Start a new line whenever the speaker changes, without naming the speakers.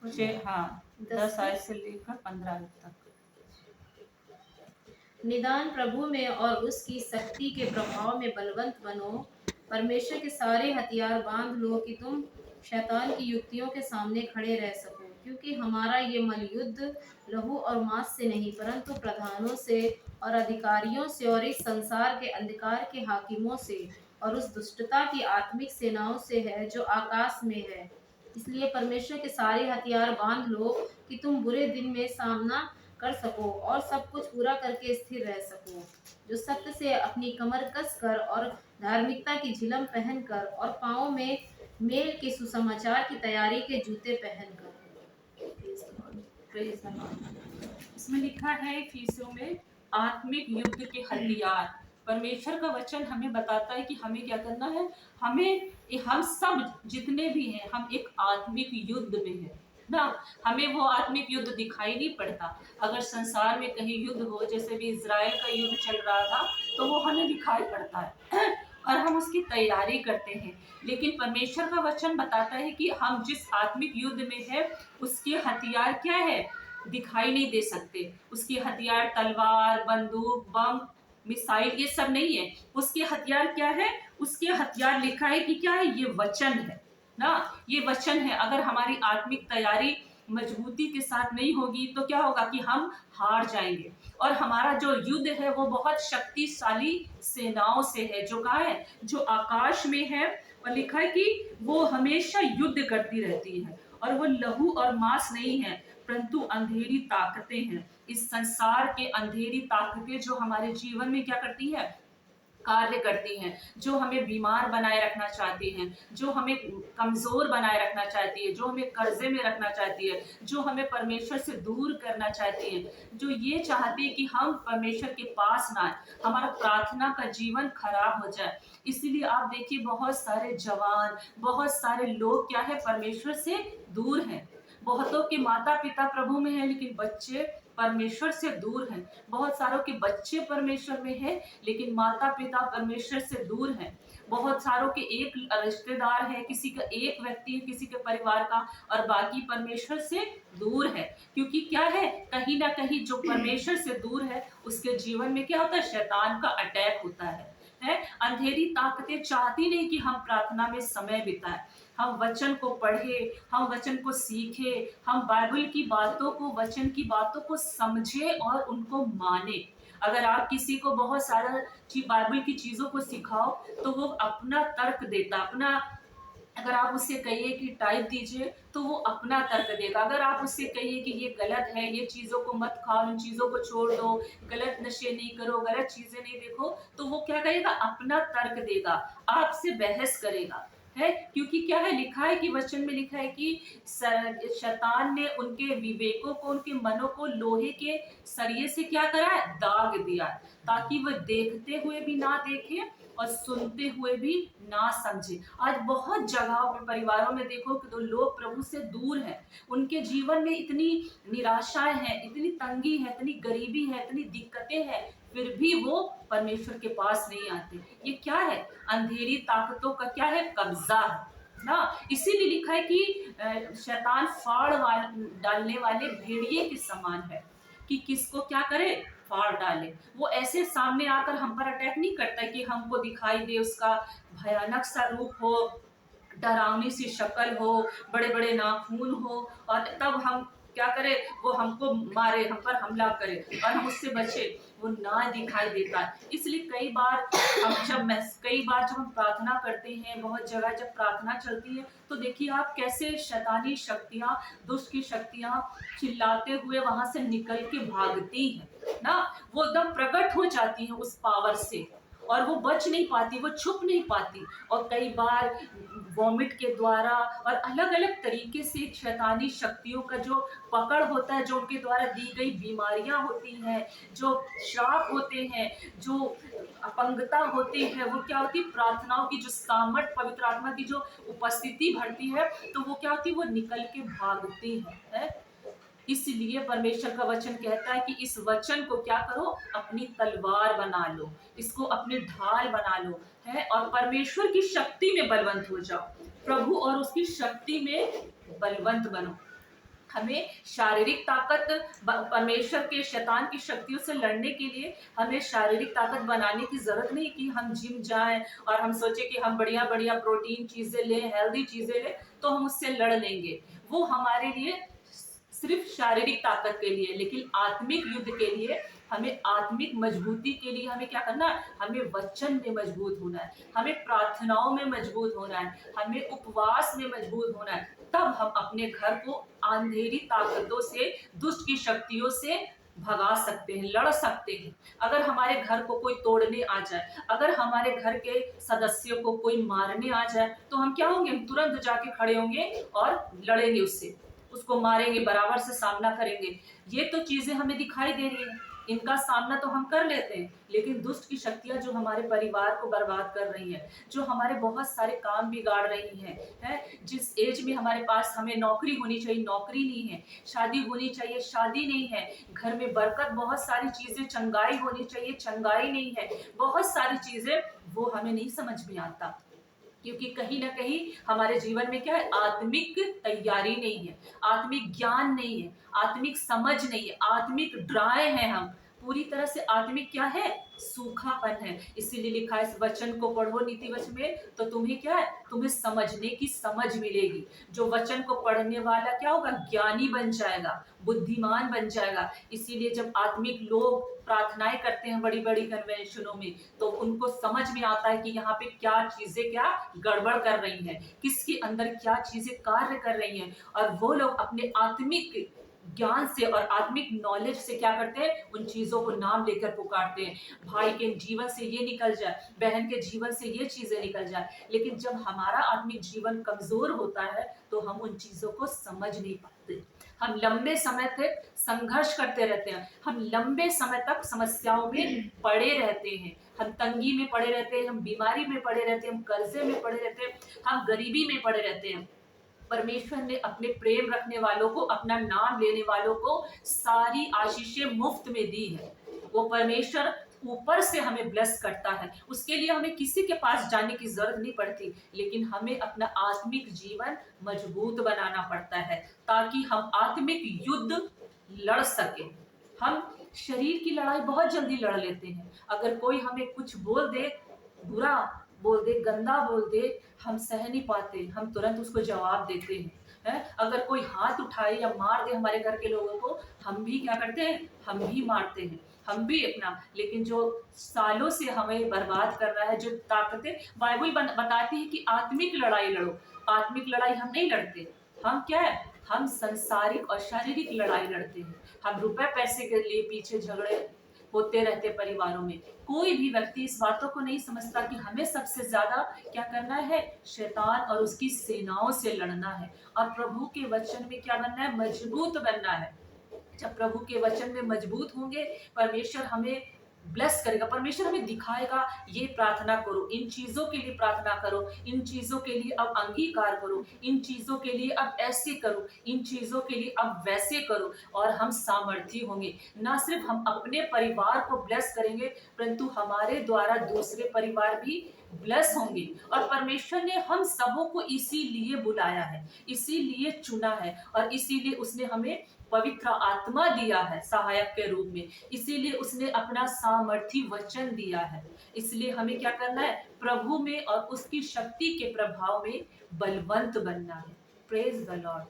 कुछ हाँ 10 आयत से लेकर 15 आयत तक।
निदान प्रभु में और उसकी शक्ति के प्रभाव में बलवंत बनो। परमेश्वर के सारे हथियार बांध लो कि तुम शैतान की युक्तियों के सामने खड़े रह सको, क्योंकि हमारा ये मलयुद्ध लहू और मांस से नहीं परंतु प्रधानों से और अधिकारियों से और इस संसार के अंधकार के हाकिमों से और उस दुष्टता की आत्मिक सेनाओं से है जो आकाश में है। इसलिए परमेश्वर के सारे हथियार बांध लो कि तुम बुरे दिन में सामना कर सको और सब कुछ पूरा करके स्थिर रह सको। जो सत्य से अपनी कमर कस कर और धार्मिकता की झिलम पहनकर और पाँव में मेल के सुसमाचार की तैयारी के जूते पहनकर।
Praise the Lord। इसमें लिखा है इफिसियों में आत्मिक युद्ध के हथियार। परमेश्वर का वचन हमें बताता है कि हमें क्या करना है। हम सब जितने भी हैं हम एक आत्मिक युद्ध में हैं ना। हमें वो आत्मिक युद्ध दिखाई नहीं पड़ता। अगर संसार में कहीं युद्ध हो, जैसे भी इजराइल का युद्ध चल रहा था, तो वो हमें दिखाई पड़ता है और हम उसकी तैयारी करते हैं। लेकिन परमेश्वर का वचन बताता है कि हम जिस आत्मिक युद्ध में है उसके हथियार क्या है, दिखाई नहीं दे सकते। उसके हथियार तलवार, बंदूक, बम, मिसाइल ये सब नहीं है। उसके हथियार क्या है, उसके हथियार लिखा है कि क्या है, ये वचन है ना। ये वचन है। अगर हमारी आत्मिक तैयारी मजबूती के साथ नहीं होगी तो क्या होगा कि हम हार जाएंगे। और हमारा जो युद्ध है वो बहुत शक्तिशाली सेनाओं से है, जो कहा है, जो आकाश में है। और लिखा है कि वो हमेशा युद्ध करती रहती है और वो लहू और मांस नहीं है परंतु अंधेरी ताकतें हैं। इस संसार के अंधेरी ताकतें जो हमारे जीवन में क्या करती है, कार्य करती हैं, जो हमें बीमार बनाए रखना चाहती हैं, जो हमें कमजोर बनाए रखना चाहती है, जो हमें कर्जे में रखना चाहती है, जो हमें परमेश्वर से दूर करना चाहती है, जो ये चाहती है कि हम परमेश्वर के पास ना आए, हमारा प्रार्थना का जीवन खराब हो जाए। इसीलिए आप देखिए बहुत सारे जवान, बहुत सारे लोग क्या है, परमेश्वर से दूर हैं। बहुतों के माता पिता प्रभु में हैं लेकिन बच्चे परमेश्वर से दूर हैं। बहुत सारों के बच्चे परमेश्वर में हैं लेकिन माता पिता परमेश्वर से दूर हैं। बहुत सारों के एक रिश्तेदार है, किसी का एक व्यक्ति है किसी के परिवार का, और बाकी परमेश्वर से दूर है। क्योंकि क्या है, कहीं ना कहीं जो परमेश्वर से दूर है उसके जीवन में क्या होता है, शैतान का अटैक होता है। अंधेरी ताकतें चाहती नहीं कि हम प्रार्थना में समय बिताएं, हम वचन को पढ़े, हम वचन को सीखे, हम बाइबल की बातों को, वचन की बातों को समझे और उनको माने। अगर आप किसी को बहुत सारा बाइबल की चीजों को सिखाओ तो वो अपना तर्क देता, अपना, अगर आप उससे कहिए कि टाइप दीजिए तो वो अपना तर्क देगा। अगर आप उससे कहिए कि ये गलत है, ये चीजों को मत खाओ, इन चीजों को छोड़ दो, गलत नशे नहीं करो, गलत चीजें नहीं देखो, तो वो क्या करेगा, अपना तर्क देगा, आपसे बहस करेगा। है क्योंकि क्या है, लिखा है कि वचन में लिखा है कि शैतान ने उनके विवेकों को, उनके मनों को लोहे के सरिये से क्या करा है, दाग दिया, ताकि वह देखते हुए भी ना देखे और सुनते हुए भी ना समझे। आज बहुत जगहों पे, परिवारों में देखो कि तो लोग प्रभु से दूर हैं, उनके जीवन में इतनी निराशाएं हैं, इतनी तंगी है, इतनी गरीबी है, इतनी दिक्कतें हैं, फिर भी वो परमेश्वर के पास नहीं आते। ये क्या है, अंधेरी ताकतों का क्या है, कब्जा है ना। इसीलिए लिखा है कि शैतान फाड़ डालने वाले भेड़िए के समान है, कि किसको क्या करे, फाड़ डाले। वो ऐसे सामने आकर हम पर अटैक नहीं करता कि हमको दिखाई दे उसका भयानक सा रूप हो, डरावनी सी शक्ल हो, बड़े बड़े नाखून हो, और तब हम क्या करें, वो हमको मारे, हम पर हमला करे और हम उससे बचे, वो ना दिखाई देता। इसलिए कई बार जब हम प्रार्थना करते हैं, बहुत जगह जब प्रार्थना चलती है तो देखिए आप कैसे शैतानी शक्तियां, दुष्ट की शक्तियां चिल्लाते हुए वहां से निकल के भागती हैं ना। वो एकदम प्रकट हो जाती हैं उस पावर से और वो बच नहीं पाती, वो छुप नहीं पाती। और कई बार वॉमिट के द्वारा और अलग अलग तरीके से शैतानी शक्तियों का जो पकड़ होता है, जो उनके द्वारा दी गई बीमारियां होती हैं, जो श्राप होते हैं, जो अपंगता होती है, वो क्या होती है, प्रार्थनाओं की जो सामर्थ, पवित्र आत्मा की जो उपस्थिति भरती है, तो वो क्या होती है, वो निकल के भागती है। इसलिए परमेश्वर का वचन कहता है कि इस वचन को क्या करो, अपनी तलवार बना लो, इसको अपनी ढाल बना लो, है, और परमेश्वर की शक्ति में बलवंत हो जाओ, प्रभु और उसकी शक्ति में बलवंत बनो। हमें शारीरिक ताकत परमेश्वर के शैतान की शक्तियों से लड़ने के लिए हमें शारीरिक ताकत बनाने की जरूरत नहीं कि हम जिम जाएं और हम सोचे कि हम बढ़िया बढ़िया प्रोटीन चीजें लें, हेल्दी चीजें लें तो हम उससे लड़ लेंगे। वो हमारे लिए सिर्फ शारीरिक ताकत के लिए, लेकिन आत्मिक युद्ध के लिए, हमें आत्मिक मजबूती के लिए हमें क्या करना है? हमें वचन में मजबूत होना है, हमें प्रार्थनाओं में मजबूत होना है, हमें उपवास में मजबूत होना है। तब हम अपने घर को अंधेरी ताकतों से, दुष्ट की शक्तियों से भगा सकते हैं, लड़ सकते हैं। अगर हमारे घर को कोई तोड़ने आ जाए, अगर हमारे घर के सदस्यों को कोई मारने आ जाए, तो हम क्या होंगे? हम तुरंत जाके खड़े होंगे और लड़ेंगे उससे, उसको मारेंगे, बराबर से सामना करेंगे। ये तो चीजें हमें दिखाई दे रही हैं, इनका सामना तो हम कर लेते हैं, लेकिन दुष्ट की शक्तियां जो हमारे परिवार को बर्बाद कर रही हैं, जो हमारे बहुत सारे काम बिगाड़ रही हैं, जिस एज में हमारे पास हमें नौकरी होनी चाहिए, नौकरी नहीं है, शादी होनी चाहिए, शादी नहीं है, घर में बरकत, बहुत सारी चीजें, चंगाई होनी चाहिए, चंगाई नहीं है, बहुत सारी चीजें, वो हमें नहीं समझ में आता, क्योंकि कहीं ना कहीं हमारे जीवन में क्या है? आत्मिक तैयारी नहीं है, आत्मिक ज्ञान नहीं है, आत्मिक समझ नहीं है, आत्मिक ड्राई है, हम पूरी तरह से आत्मिक क्या है? सूखापन है। इसीलिए लिखा है, इस वचन को पढ़ो नीति वचन में, तो तुम्हें क्या है? तुम्हें समझने की समझ मिलेगी। जो वचन को पढ़ने वाला क्या होगा? ज्ञानी बन जाएगा, बुद्धिमान बन जाएगा। इसीलिए जब आत्मिक लोग प्रार्थनाएं करते हैं बड़ी बड़ी कन्वेंशनों में, तो उनको समझ में आता है कि यहाँ पे क्या चीजें क्या गड़बड़ कर रही हैं, किसके अंदर क्या चीजें कार्य कर रही हैं, और वो लोग अपने आत्मिक ज्ञान से और आत्मिक नॉलेज से क्या करते हैं? उन चीजों को नाम लेकर पुकारते हैं। भाई के जीवन से ये निकल जाए, बहन के जीवन से ये चीजें निकल जाए। लेकिन जब हमारा आत्मिक जीवन कमजोर होता है तो हम उन चीजों को समझ नहीं पाते। हम लंबे समय तक संघर्ष करते रहते हैं, हम लंबे समय तक समस्याओं में पड़े रहते हैं, हम तंगी में पड़े रहते हैं, हम बीमारी में पड़े रहते हैं, हम कर्जे में पड़े रहते हैं, हम गरीबी में पड़े रहते हैं। परमेश्वर ने अपने प्रेम रखने वालों को, अपना नाम लेने वालों को सारी आशीषें मुफ्त में दी है। वो परमेश्वर ऊपर से हमें ब्लेस करता है, उसके लिए हमें किसी के पास जाने की जरूरत नहीं पड़ती, लेकिन हमें अपना आत्मिक जीवन मजबूत बनाना पड़ता है, ताकि हम आत्मिक युद्ध लड़ सके। हम शरीर की लड़ाई बहुत जल्दी लड़ लेते हैं। अगर कोई हमें कुछ बोल दे, बुरा बोल दे, गंदा बोल दे, हम सह नहीं पाते, हम तुरंत उसको जवाब देते हैं, है? अगर कोई हाथ उठाए या मार दे हमारे घर के लोगों को, हम भी क्या करते हैं? हम भी मारते हैं, हम भी अपना। लेकिन जो सालों से हमें बर्बाद कर रहा है, जो ताकतें बाइबल बताती है कि आत्मिक लड़ाई लड़ो, आत्मिक लड़ाई हम नहीं लड़ते। हम क्या है? हम संसारिक और शारीरिक लड़ाई लड़ते हैं। हम रुपए पैसे के लिए पीछे झगड़े होते रहते परिवारों में। कोई भी व्यक्ति इस बातों को नहीं समझता कि हमें सबसे ज्यादा क्या करना है? शैतान और उसकी सेनाओं से लड़ना है, और प्रभु के वचन में क्या बनना है? मजबूत बनना है। जब प्रभु के वचन में मजबूत होंगे, परमेश्वर हमें ब्लेस करेगा, परमेश्वर हमें दिखाएगा, ये प्रार्थना करो, इन चीजों के लिए प्रार्थना करो, इन चीजों के लिए अब अंगीकार करो, इन चीजों के लिए अब ऐसे करो, इन चीजों के लिए अब वैसे करो, और हम सामर्थी होंगे। ना सिर्फ हम अपने परिवार को ब्लेस करेंगे, परंतु हमारे द्वारा दूसरे परिवार भी ब्लेस होंगे। और परमेश्वर ने हम सबों को इसीलिए बुलाया है, इसीलिए चुना है, और इसीलिए उसने हमें पवित्र आत्मा दिया है सहायक के रूप में, इसीलिए उसने अपना सामर्थी वचन दिया है। इसलिए हमें क्या करना है? प्रभु में और उसकी शक्ति के प्रभाव में बलवंत बनना है। Praise the Lord.